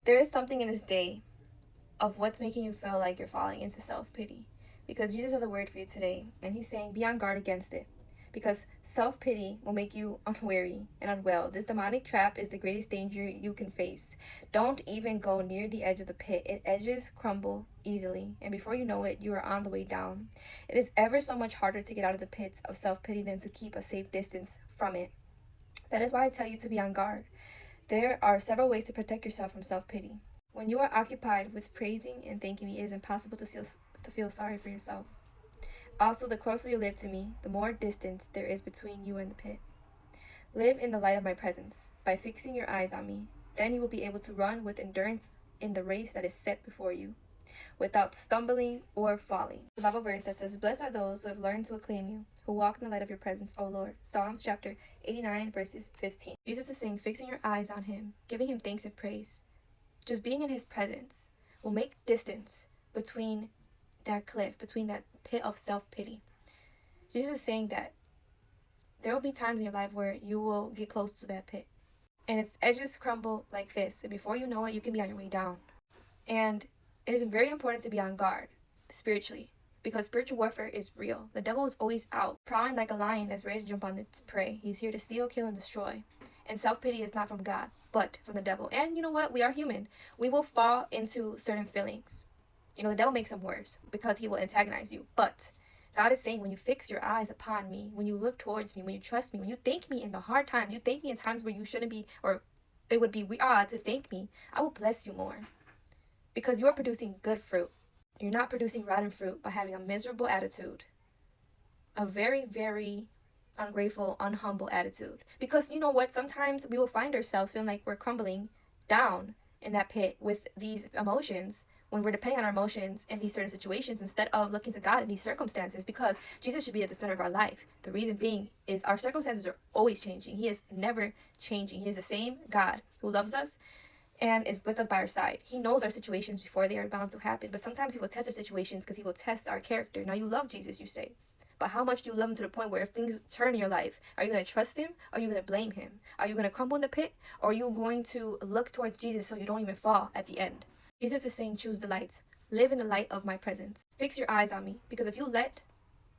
There is something in this day of what's making you feel like you're falling into self-pity, because Jesus has a word for you today, and he's saying be on guard against it, because self-pity will make you unwary and unwell. This demonic trap is the greatest danger you can face. Don't even go near the edge of the pit. Its edges crumble easily, and before you know it, you are on the way down. It is ever so much harder to get out of the pits of self-pity than to keep a safe distance from it. That is why I tell you to be on guard. There are several ways to protect yourself from self-pity. When you are occupied with praising and thanking me, it is impossible to feel sorry for yourself. Also, the closer you live to me, the more distance there is between you and the pit. Live in the light of my presence by fixing your eyes on me. Then you will be able to run with endurance in the race that is set before you, without stumbling or falling. The Bible verse that says, blessed are those who have learned to acclaim you, who walk in the light of your presence, O Lord. Psalms chapter 89, verses 15. Jesus is saying, fixing your eyes on him, giving him thanks and praise, just being in his presence will make distance between that cliff, between that pit of self-pity. Jesus is saying that there will be times in your life where you will get close to that pit, and its edges crumble like this, and before you know it, you can be on your way down. And it is very important to be on guard spiritually, because spiritual warfare is real. The devil is always out, prowling like a lion that's ready to jump on its prey. He's here to steal, kill, and destroy. And self-pity is not from God, but from the devil. And you know what? We are human. We will fall into certain feelings. You know, the devil makes them worse because he will antagonize you. But God is saying, when you fix your eyes upon me, when you look towards me, when you trust me, when you thank me in the hard times, you thank me in times where you shouldn't be, or it would be odd to thank me, I will bless you more. Because you are producing good fruit. You're not producing rotten fruit by having a miserable attitude. A very, very ungrateful, unhumble attitude. Because you know what? Sometimes we will find ourselves feeling like we're crumbling down in that pit with these emotions, when we're depending on our emotions in these certain situations instead of looking to God in these circumstances, because Jesus should be at the center of our life. The reason being is our circumstances are always changing. He is never changing. He is the same God who loves us and is with us by our side. He knows our situations before they are bound to happen, but sometimes he will test our situations because he will test our character. Now, you love Jesus, you say, but how much do you love him to the point where if things turn in your life, are you going to trust him? Or are you going to blame him? Are you going to crumble in the pit? Or are you going to look towards Jesus so you don't even fall at the end? Jesus is saying, choose the light. Live in the light of my presence. Fix your eyes on me, because if you let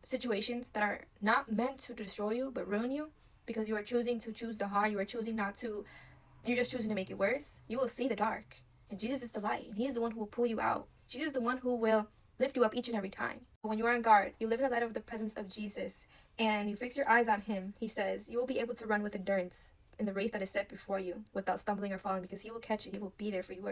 situations that are not meant to destroy you but ruin you, because you are choosing to choose the hard, you are choosing not to, you're just choosing to make it worse, you will see the dark. And Jesus is the light, and he is the one who will pull you out. Jesus is the one who will lift you up each and every time. When you are on guard, you live in the light of the presence of Jesus, and you fix your eyes on him. He says, you will be able to run with endurance in the race that is set before you without stumbling or falling, because he will catch you. He will be there for you.